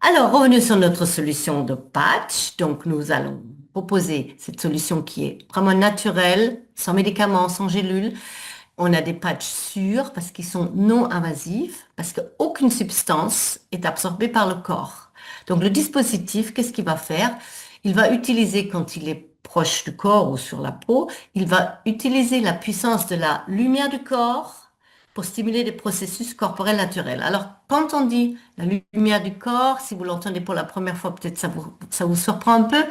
Alors, revenons sur notre solution de patch. Donc, nous allons proposer cette solution qui est vraiment naturelle, sans médicaments, sans gélules. On a des patchs sûrs parce qu'ils sont non invasifs, parce qu'aucune substance est absorbée par le corps. Donc, le dispositif, qu'est-ce qu'il va faire? Il va utiliser, quand il est proche du corps ou sur la peau, il va utiliser la puissance de la lumière du corps pour stimuler des processus corporels naturels. Alors, quand on dit la lumière du corps, si vous l'entendez pour la première fois, peut-être ça vous surprend un peu.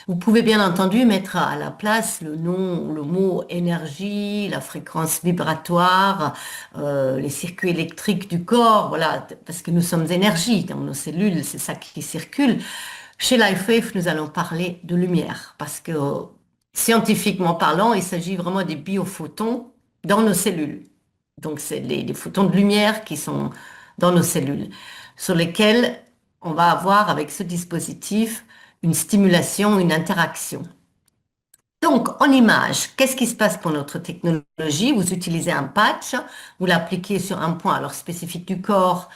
Vous pouvez bien entendu mettre à la place le nom, le mot énergie, la fréquence vibratoire, les circuits électriques du corps, voilà, parce que nous sommes énergie dans nos cellules, c'est ça qui circule. Chez LifeWave, nous allons parler de lumière, parce que scientifiquement parlant, il s'agit vraiment des biophotons dans nos cellules. Donc, c'est les photons de lumière qui sont dans nos cellules, sur lesquels on va avoir avec ce dispositif une stimulation, une interaction. Donc, en image, qu'est-ce qui se passe pour notre technologie? Vous utilisez un patch, vous l'appliquez sur un point alors spécifique du corps,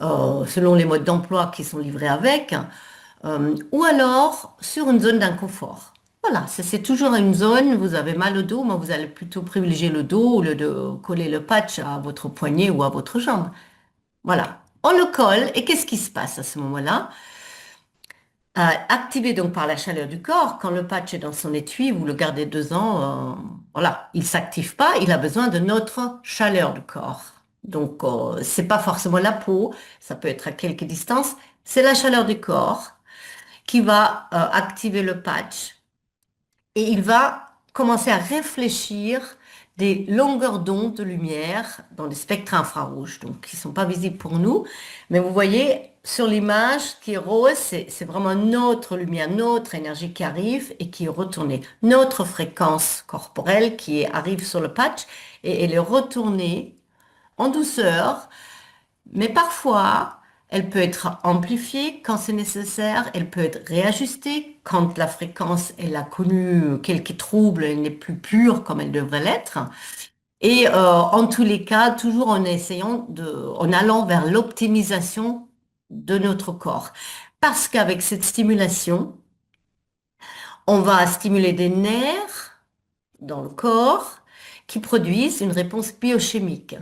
selon les modes d'emploi qui sont livrés avec, ou alors sur une zone d'inconfort. Voilà, c'est toujours une zone, vous avez mal au dos, mais vous allez plutôt privilégier le dos au lieu de coller le patch à votre poignet ou à votre jambe. Voilà, on le colle et qu'est-ce qui se passe à ce moment-là? Activé donc par la chaleur du corps, quand le patch est dans son étui, vous le gardez 2 ans, voilà, il s'active pas, il a besoin de notre chaleur du corps. Donc, c'est pas forcément la peau, ça peut être à quelque distance, c'est la chaleur du corps qui va activer le patch et il va commencer à réfléchir des longueurs d'onde de lumière dans des spectres infrarouges, donc qui ne sont pas visibles pour nous. Mais vous voyez, sur l'image qui est rose, c'est vraiment notre lumière, notre énergie qui arrive et qui est retournée. Notre fréquence corporelle qui arrive sur le patch et elle est retournée en douceur, mais parfois, elle peut être amplifiée quand c'est nécessaire, elle peut être réajustée quand la fréquence, elle a connu quelques troubles, elle n'est plus pure comme elle devrait l'être. Et en tous les cas, toujours en allant vers l'optimisation de notre corps. Parce qu'avec cette stimulation, on va stimuler des nerfs dans le corps qui produisent une réponse biochimique.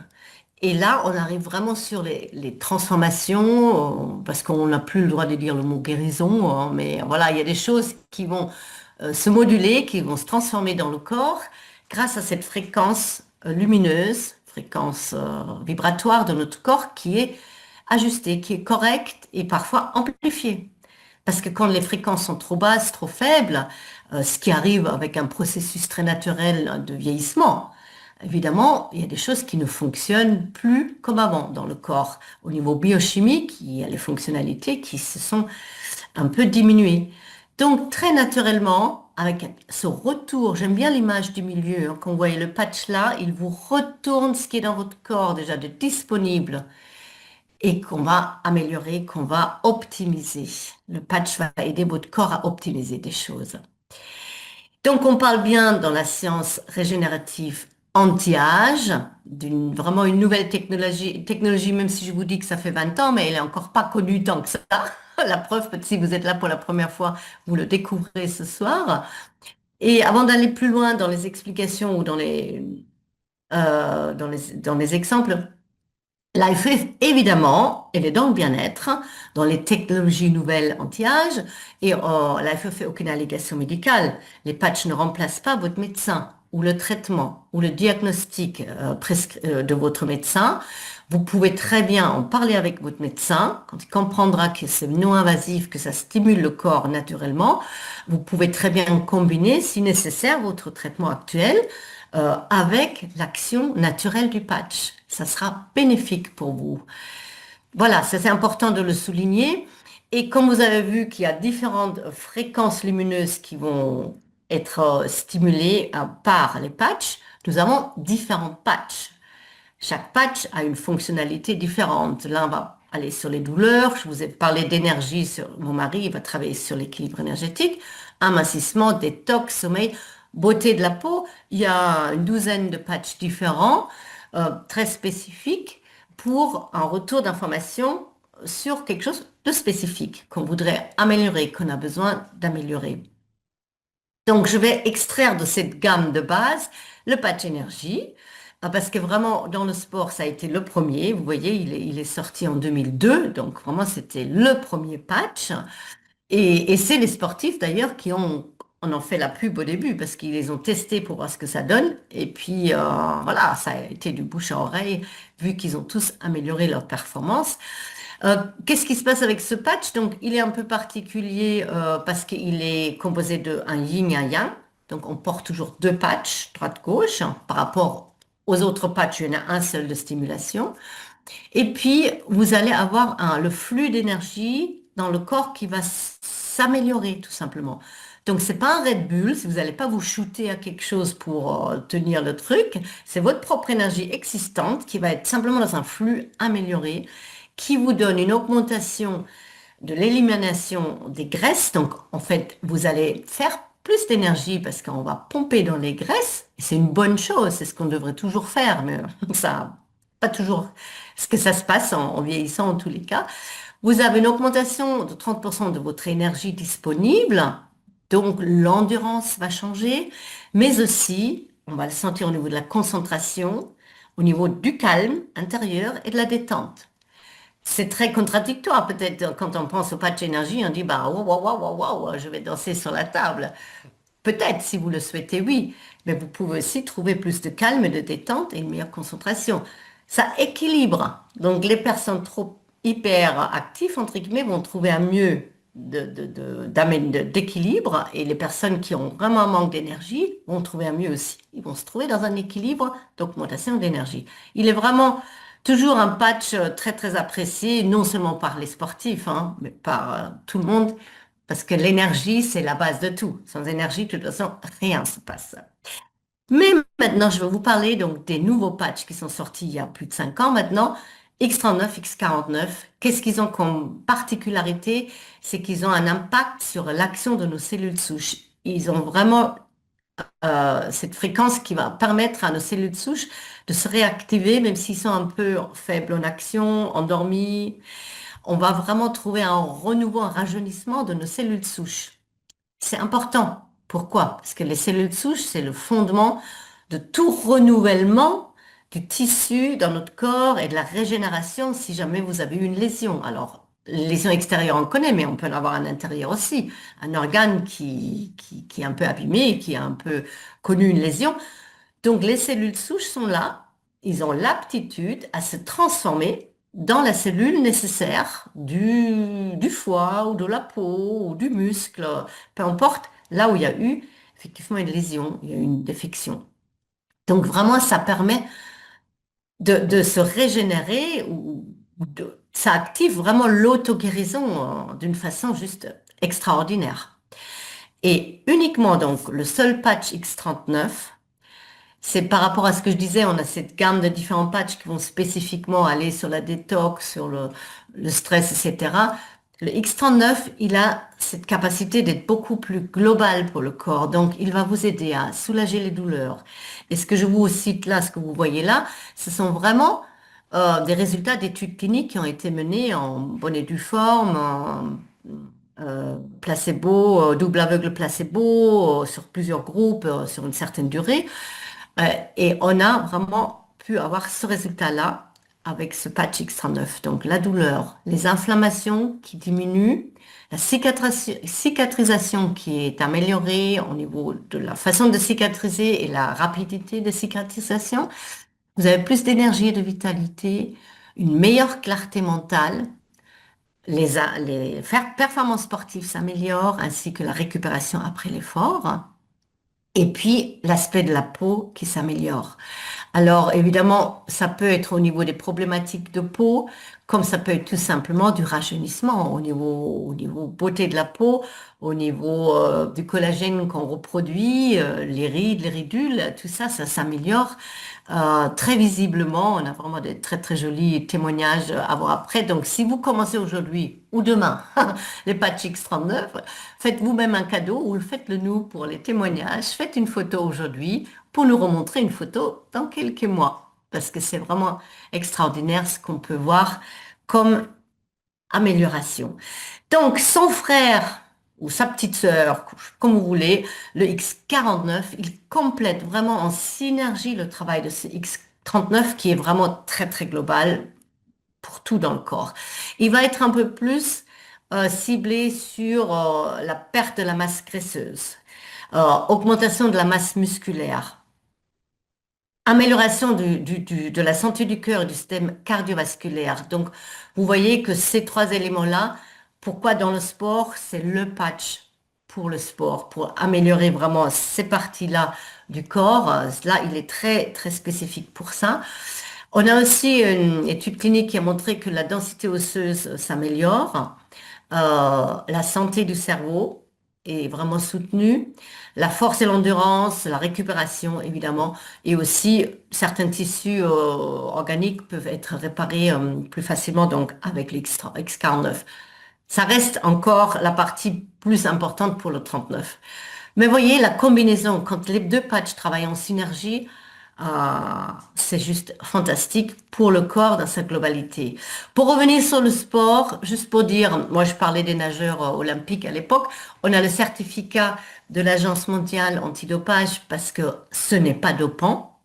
Et là, on arrive vraiment sur les transformations, parce qu'on n'a plus le droit de dire le mot guérison, hein, mais voilà, il y a des choses qui vont se moduler, qui vont se transformer dans le corps grâce à cette fréquence lumineuse, fréquence vibratoire de notre corps qui est ajustée, qui est correcte et parfois amplifiée. Parce que quand les fréquences sont trop basses, trop faibles, ce qui arrive avec un processus très naturel de vieillissement, évidemment, il y a des choses qui ne fonctionnent plus comme avant dans le corps. Au niveau biochimique, il y a les fonctionnalités qui se sont un peu diminuées. Donc, très naturellement, avec ce retour, j'aime bien l'image du milieu, hein, quand vous voyez le patch là, il vous retourne ce qui est dans votre corps déjà de disponible et qu'on va améliorer, qu'on va optimiser. Le patch va aider votre corps à optimiser des choses. Donc, on parle bien dans la science régénérative anti-âge, d'une vraiment une nouvelle technologie, même si je vous dis que ça fait 20 ans, mais elle est encore pas connue tant que ça. La preuve, peut-être si vous êtes là pour la première fois, vous le découvrez ce soir. Et avant d'aller plus loin dans les explications ou dans les exemples, l'AFF, évidemment, elle est dans le bien-être, dans les technologies nouvelles anti-âge, et l'AFF fait aucune allégation médicale. Les patchs ne remplacent pas votre médecin, ou le traitement, ou le diagnostic de votre médecin. Vous pouvez très bien en parler avec votre médecin, quand il comprendra que c'est non invasif, que ça stimule le corps naturellement. Vous pouvez très bien combiner, si nécessaire, votre traitement actuel avec l'action naturelle du patch. Ça sera bénéfique pour vous. Voilà, ça c'est important de le souligner. Et comme vous avez vu qu'il y a différentes fréquences lumineuses qui vont être stimulées par les patchs, nous avons différents patchs. Chaque patch a une fonctionnalité différente. L'un va aller sur les douleurs. Je vous ai parlé d'énergie sur mon mari, il va travailler sur l'équilibre énergétique, amincissement, détox, sommeil, beauté de la peau. Il y a une douzaine de patchs différents, très spécifiques pour un retour d'information sur quelque chose de spécifique qu'on voudrait améliorer, qu'on a besoin d'améliorer. Donc, je vais extraire de cette gamme de base le patch énergie, parce que vraiment, dans le sport, ça a été le premier. Vous voyez, il est sorti en 2002, donc vraiment, c'était le premier patch. Et c'est les sportifs d'ailleurs qui en ont fait la pub au début parce qu'ils les ont testés pour voir ce que ça donne. Et puis voilà, ça a été du bouche à oreille vu qu'ils ont tous amélioré leur performance. Qu'est-ce qui se passe avec ce patch? Donc, il est un peu particulier parce qu'il est composé de un yin et un yang. Donc, on porte toujours deux patchs, droite-gauche, hein, par rapport aux autres patchs, il y en a un seul de stimulation. Et puis, vous allez avoir le flux d'énergie dans le corps qui va s'améliorer, tout simplement. Donc, c'est pas un Red Bull, vous n'allez pas vous shooter à quelque chose pour tenir le truc. C'est votre propre énergie existante qui va être simplement dans un flux amélioré, qui vous donne une augmentation de l'élimination des graisses. Donc, en fait, vous allez faire plus d'énergie parce qu'on va pomper dans les graisses. Et c'est une bonne chose, c'est ce qu'on devrait toujours faire, mais ça, pas toujours ce que ça se passe en vieillissant en tous les cas. Vous avez une augmentation de 30% de votre énergie disponible. Donc, l'endurance va changer, mais aussi, on va le sentir au niveau de la concentration, au niveau du calme intérieur et de la détente. C'est très contradictoire, peut-être, quand on pense au patch énergie, on dit, bah, waouh, waouh, waouh, waouh, je vais danser sur la table. Peut-être, si vous le souhaitez, oui, mais vous pouvez aussi trouver plus de calme, de détente et une meilleure concentration. Ça équilibre. Donc, les personnes trop hyper actives, entre guillemets, vont trouver un mieux d'équilibre et les personnes qui ont vraiment un manque d'énergie vont trouver un mieux aussi. Ils vont se trouver dans un équilibre d'augmentation d'énergie. Il est vraiment toujours un patch très, très apprécié, non seulement par les sportifs, hein, mais par tout le monde parce que l'énergie, c'est la base de tout. Sans énergie, de toute façon, rien ne se passe. Mais maintenant, je vais vous parler donc des nouveaux patchs qui sont sortis il y a plus de 5 ans maintenant. X39, X49, qu'est-ce qu'ils ont comme particularité? C'est qu'ils ont un impact sur l'action de nos cellules souches. Ils ont vraiment cette fréquence qui va permettre à nos cellules souches de se réactiver, même s'ils sont un peu faibles en action, endormis. On va vraiment trouver un renouveau, un rajeunissement de nos cellules souches. C'est important. Pourquoi? Parce que les cellules souches, c'est le fondement de tout renouvellement du tissu dans notre corps et de la régénération si jamais vous avez eu une lésion. Alors, lésion extérieure, on connaît, mais on peut en avoir à l'intérieur aussi. Un organe qui est un peu abîmé, qui a un peu connu une lésion. Donc, les cellules souches sont là. Ils ont l'aptitude à se transformer dans la cellule nécessaire du foie ou de la peau ou du muscle, peu importe, là où il y a eu effectivement une lésion, il y a eu une défection. Donc vraiment, ça permet de se régénérer ça active vraiment l'auto-guérison d'une façon juste extraordinaire. Et uniquement donc le seul patch X39 c'est par rapport à ce que je disais, on a cette gamme de différents patchs qui vont spécifiquement aller sur la détox, sur le stress, etc. Le X39, il a cette capacité d'être beaucoup plus global pour le corps. Donc, il va vous aider à soulager les douleurs. Et ce que je vous cite là, ce que vous voyez là, ce sont vraiment des résultats d'études cliniques qui ont été menées en bonne et due forme, en placebo, double aveugle placebo, sur plusieurs groupes, sur une certaine durée. Et on a vraiment pu avoir ce résultat-là avec ce patch X39. Donc la douleur, les inflammations qui diminuent, la cicatrisation qui est améliorée au niveau de la façon de cicatriser et la rapidité de cicatrisation. Vous avez plus d'énergie et de vitalité, une meilleure clarté mentale. Les performances sportives s'améliorent ainsi que la récupération après l'effort. Et puis l'aspect de la peau qui s'améliore. Alors évidemment, ça peut être au niveau des problématiques de peau, comme ça peut être tout simplement du rajeunissement au niveau beauté de la peau, au niveau du collagène qu'on reproduit, les rides, les ridules, tout ça, ça s'améliore très visiblement. On a vraiment des très très jolis témoignages à voir après. Donc si vous commencez aujourd'hui ou demain les patchs X39, faites vous-même un cadeau ou faites-le nous pour les témoignages. Faites une photo aujourd'hui pour nous remontrer une photo dans quelques mois. Parce que c'est vraiment extraordinaire ce qu'on peut voir comme amélioration. Donc, son frère ou sa petite sœur, comme vous voulez, le X49, il complète vraiment en synergie le travail de ce X39 qui est vraiment très, très global pour tout dans le corps. Il va être un peu plus ciblé sur la perte de la masse graisseuse, augmentation de la masse musculaire, amélioration de la santé du cœur et du système cardiovasculaire. Donc, vous voyez que ces trois éléments-là, pourquoi dans le sport, c'est le patch pour le sport, pour améliorer vraiment ces parties-là du corps. Là, il est très, très spécifique pour ça. On a aussi une étude clinique qui a montré que la densité osseuse s'améliore, la santé du cerveau est vraiment soutenue, la force et l'endurance, la récupération évidemment, et aussi certains tissus organiques peuvent être réparés plus facilement donc avec l'X49. Ça reste encore la partie plus importante pour le 39. Mais voyez, la combinaison, quand les deux patchs travaillent en synergie, euh, c'est juste fantastique pour le corps dans sa globalité. Pour revenir sur le sport, juste pour dire, moi je parlais des nageurs olympiques à l'époque, on a le certificat de l'Agence mondiale antidopage parce que ce n'est pas dopant.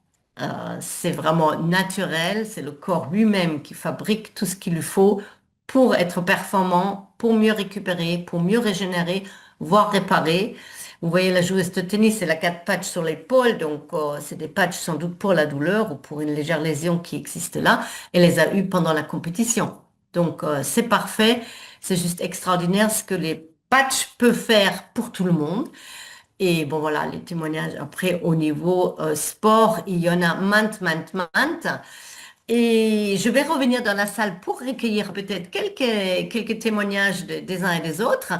C'est vraiment naturel, c'est le corps lui-même qui fabrique tout ce qu'il lui faut pour être performant, pour mieux récupérer, pour mieux régénérer, voire réparer. Vous voyez la joueuse de tennis, elle a quatre patchs sur l'épaule, donc c'est des patchs sans doute pour la douleur ou pour une légère lésion qui existe là. Elle les a eus pendant la compétition. Donc c'est parfait, c'est juste extraordinaire ce que les patchs peuvent faire pour tout le monde. Et bon voilà, les témoignages après au niveau sport, il y en a maintes, maintes, maintes. Et je vais revenir dans la salle pour recueillir peut-être quelques témoignages des uns et des autres,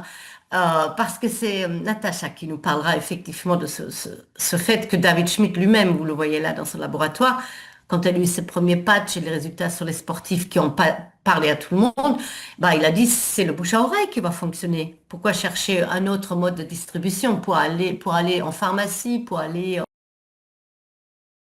parce que c'est Natacha qui nous parlera effectivement de ce fait que David Schmidt lui-même, vous le voyez là dans son laboratoire, quand elle a eu ses premiers patchs et les résultats sur les sportifs qui ont parlé à tout le monde, bah, il a dit c'est le bouche à oreille qui va fonctionner. Pourquoi chercher un autre mode de distribution pour aller en pharmacie, pour aller